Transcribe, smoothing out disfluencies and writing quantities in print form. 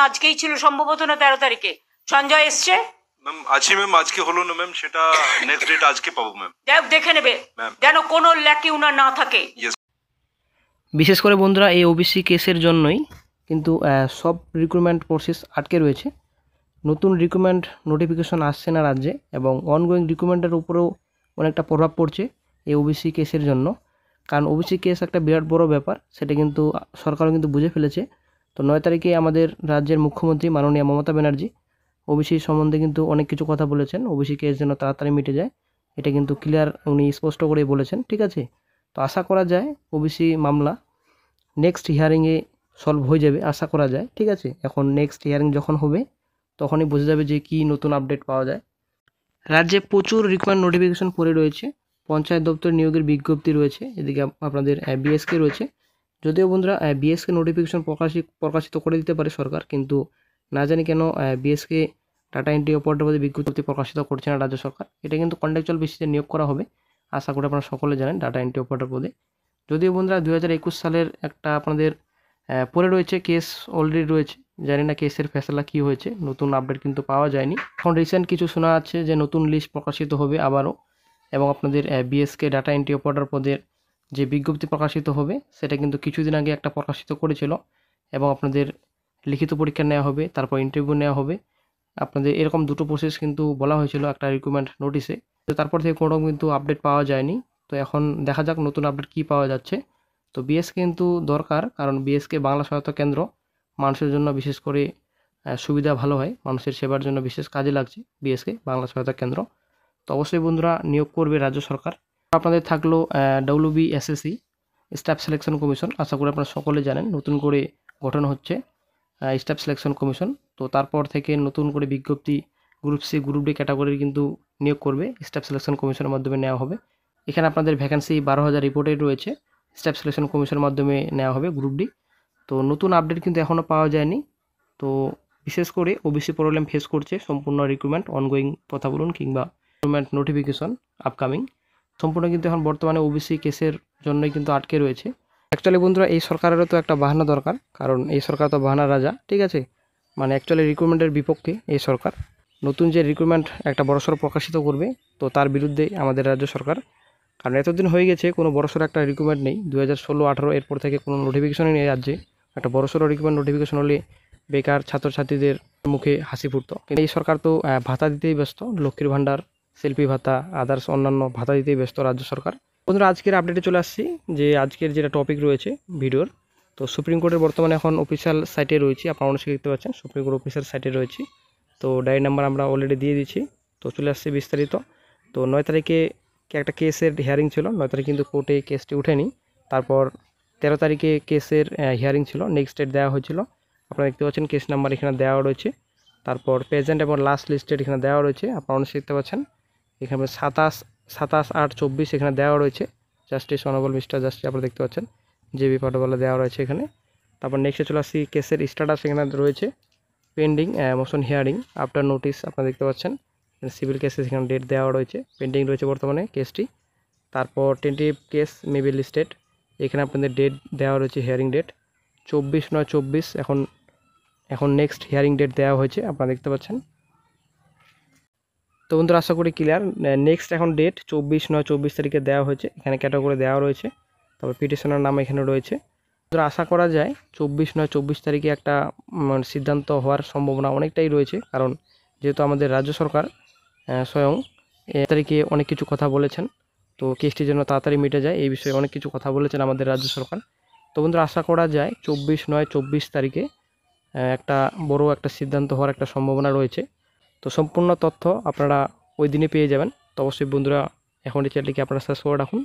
আজকেই ছিল সম্ভবত, না 13 তারিখে সঞ্জয় এসছে। ম্যাম আজই ম্যাম, আজকে হলো না ম্যাম, সেটা নেক্সট ডেট আজকে পাবো ম্যাম। দেখে নেবে ম্যাম যেন কোনো ল্যাকিউনা না থাকে। বিশেষ করে বন্ধুরা এই ওবিসি কেসের জন্যই কিন্তু সব রিক্রুটমেন্ট প্রসেস আটকে রয়েছে। নতুন রিক্রুটমেন্ট নোটিফিকেশন আসছে না রাজ্যে, এবং অনগোয়িং রিক্রুটমেন্টের উপরেও অনেকটা প্রভাব পড়ছে এই ওবিসি কেসের জন্য। কারণ ওবিসি কেস একটা বিরাট বড় ব্যাপার, সেটা কিন্তু সরকারও কিন্তু বুঝে ফেলেছে। তো 9 তারিখে আমাদের রাজ্যের মুখ্যমন্ত্রী মাননীয় মমতা ব্যানার্জি ওবিসি সম্বন্ধে কিন্তু অনেক কিছু কথা বলেছেন। ওবিসি কেস যেন তাড়াতাড়ি মিটে যায়, এটা কিন্তু ক্লিয়ার উনি স্পষ্ট করেই বলেছেন, ঠিক আছে। তো আশা করা যায় ওবিসি মামলা নেক্সট হিয়ারিংয়ে সলভ হয়ে যাবে, আশা করা যায়, ঠিক আছে। এখন নেক্সট হিয়ারিং যখন হবে তখনই বোঝা যাবে যে কি নতুন আপডেট পাওয়া যায়। রাজ্যে প্রচুর রিক্রুটমেন্ট নোটিফিকেশন পড়ে রয়েছে, পঞ্চায়েত দপ্তর নিয়োগের বিজ্ঞপ্তি রয়েছে, এদিকে আপনাদের বিএসকে রয়েছে। যদিও বন্ধুরা বিএসকে নোটিফিকেশন প্রকাশিত করে দিতে পারে সরকার, কিন্তু না জানি কেন বিএসকে ডাটা এন্ট্রি অপারেটর পদে বিজ্ঞপ্তি প্রকাশিত করছে না রাজ্য সরকার। এটা কিন্তু কন্ট্রাকচুয়াল বেসিসে নিয়োগ করা হবে, আশা করি আপনারা সকলে জানেন, ডাটা এন্ট্রি অপারেটর পদে। যদিও বন্ধুরা 2021 সালের একটা আপনাদের পড়ে রয়েছে, কেস অলরেডি রয়েছে, জানি না কেসের ফেসলা কি হয়েছে, নতুন আপডেট কিন্তু পাওয়া যায়নি। এখন রিসেন্ট কিছু শোনা যাচ্ছে যে নতুন লিস্ট প্রকাশিত হবে আবারও, এবং আপনাদের বিএসকে ডাটা এন্ট্রি অপারেটর পদের যে বিজ্ঞপ্তি প্রকাশিত হবে সেটা কিন্তু কিছুদিন আগে একটা প্রকাশিত করেছিল, এবং আপনাদের লিখিত পরীক্ষা নেওয়া হবে, তারপর ইন্টারভিউ নেওয়া হবে। আপনাদের এরকম দুটো প্রসেস কিন্তু বলা হয়েছিল একটা রিক্রুটমেন্ট নোটিশে, তো তারপর থেকে কোনো কিন্তু আপডেট পাওয়া যায়নি। তো এখন দেখা যাক নতুন আপডেট কী পাওয়া যাচ্ছে। তো বিএসকে কিন্তু দরকার, কারণ বিএসকে বাংলা সহায়তা কেন্দ্র মানুষের জন্য বিশেষ করে সুবিধা ভালো হয়, মানুষের সেবার জন্য বিশেষ কাজে লাগছে বিএসকে বাংলা সহায়তা কেন্দ্র। তো অবশ্যই বন্ধুরা নিয়োগ করবে রাজ্য সরকার। আপনাদের থাকলো WBSSC স্টাফ সিলেকশন কমিশন, আশা করি আপনারা সকলে জানেন নতুন করে গঠন হচ্ছে স্টাফ সিলেকশন কমিশন। তো তারপর থেকে নতুন করে বিজ্ঞপ্তি গ্রুপ সি গ্রুপ ডি ক্যাটাগরির কিন্তু নিয়োগ করবে স্টাফ সিলেকশন কমিশনের মাধ্যমে নেওয়া হবে। এখানে আপনাদের ভ্যাকেন্সি 12,000 রিপোর্টেড রয়েছে, স্টাফ সিলেকশন কমিশনের মাধ্যমে নেওয়া হবে গ্রুপ ডি। তো নতুন আপডেট কিন্তু এখনও পাওয়া যায়নি। তো বিশেষ করে ওবিসি প্রবলেম ফেস করছে সম্পূর্ণ রিক্রুটমেন্ট অনগোয়িং কথা বলুন, কিংবা রিক্রুটমেন্ট নোটিফিকেশন আপকামিং, সম্পূর্ণ কিন্তু এখন বর্তমানে ওবিসি কেসের জন্যই কিন্তু আটকে রয়েছে। অ্যাকচুয়ালি বন্ধুরা এই সরকারেরও তো একটা বাহানা দরকার, কারণ এই সরকার তো বাহানা রাজা, ঠিক আছে। মানে অ্যাকচুয়ালি রিক্রুটমেন্টের বিপক্ষে এই সরকার। নতুন যে রিক্রুটমেন্ট একটা বড়সড় প্রকাশিত করবে, তো তার বিরুদ্ধে আমাদের রাজ্য সরকার। কারণ এতদিন হয়ে গেছে কোনো বড়সড় একটা রিক্রুটমেন্ট নেই, 2016-18 এরপর থেকে কোনো নোটিফিকেশনই নেই রাজ্যে। একটা বড়সড় রিক্রুটমেন্ট নোটিফিকেশন হলে বেকার ছাত্রছাত্রীদের মুখে হাসি ফুটতো। কিন্তু এই সরকার তো ভাতা দিতেই ব্যস্ত, লক্ষ্মীর ভাণ্ডার, শিল্পী ভাতা, আদার্স অন্যান্য ভাতা দিতেই ব্যস্ত রাজ্য সরকার। বন্ধুরা আজকের আপডেটে চলে আসছি, যে আজকের যেটা টপিক রয়েছে ভিডিওর, তো সুপ্রিম কোর্টের বর্তমানে এখন অফিসিয়াল সাইটে রয়েছে, আপনারা অনেকে দেখতে পাচ্ছেন সুপ্রিম কোর্ট অফিসিয়াল সাইটে রয়েছে। তো ডায়েরি নাম্বার আমরা অলরেডি দিয়ে দিচ্ছি, তো চলে আসছে বিস্তারিত। তো 9 তারিখে একটা কেসের হিয়ারিং ছিল, 9 তারিখ কিন্তু কোর্টে কেসটি উঠেনি। তারপর 13 তারিখে কেসের হিয়ারিং ছিল, নেক্সট ডেট দেওয়া হয়েছিল, আপনারা দেখতে পাচ্ছেন কেস নাম্বার এখানে দেওয়া রয়েছে। তারপর প্রেজেন্ট এবং লাস্ট লিস্টেড এখানে দেওয়া রয়েছে, আপনারা অনেকে দেখতে পাচ্ছেন এখানে 27/8/24 এখানে দেওয়া রয়েছে। জাস্টিস অনারেবল মিস্টার জাস্টিস আপনারা দেখতে পাচ্ছেন JB পাটোয়ারি দেওয়া রয়েছে এখানে। তারপর নেক্সটে চলে আসছি কেসের স্ট্যাটাস এখানে রয়েছে, pending motion hearing after notice আপনারা দেখতে পাচ্ছেন। সিভিল কেসেস এখানে ডেট দেওয়া রয়েছে, পেন্ডিং রয়েছে বর্তমানে কেসটি। তারপর টেন্টেটিভ কেস মেবি লিস্টেড, এখানে আপনাদের ডেট দেওয়া রয়েছে, হিয়ারিং ডেট 24/9/24। এখন নেক্সট হিয়ারিং ডেট দেওয়া হয়েছে আপনারা দেখতে পাচ্ছেন। তো বন্ধুরা আশা করি ক্লিয়ার। নেক্সট এখন ডেট 24/9/24 তারিখে দেওয়া হয়েছে, এখানে ক্যাটাগরি দেওয়া রয়েছে, তারপর পিটিশনের নাম এখানে রয়েছে। বন্ধুরা আশা করা যায় 24/9/24 তারিখে একটা সিদ্ধান্ত হওয়ার সম্ভাবনা অনেকটাই রয়েছে, কারণ যেহেতু আমাদের রাজ্য সরকার স্বয়ং তারিখে অনেক কিছু কথা বলেছেন। তো কেসটি যেন তাড়াতাড়ি মিটে যায় এই বিষয়ে অনেক কিছু কথা বলেছেন আমাদের রাজ্য সরকার। তো বন্ধুরা আশা করা যায় 24/9/24 তারিখে একটা বড় একটা সিদ্ধান্ত হওয়ার একটা সম্ভাবনা রয়েছে। তো সম্পূর্ণ তথ্য আপনারা ওই দিনে পেয়ে যাবেন। তো অবশ্যই বন্ধুরা এখন এই চ্যানেলটিকে আপনারা সাবস্ক্রাইব করে রাখুন।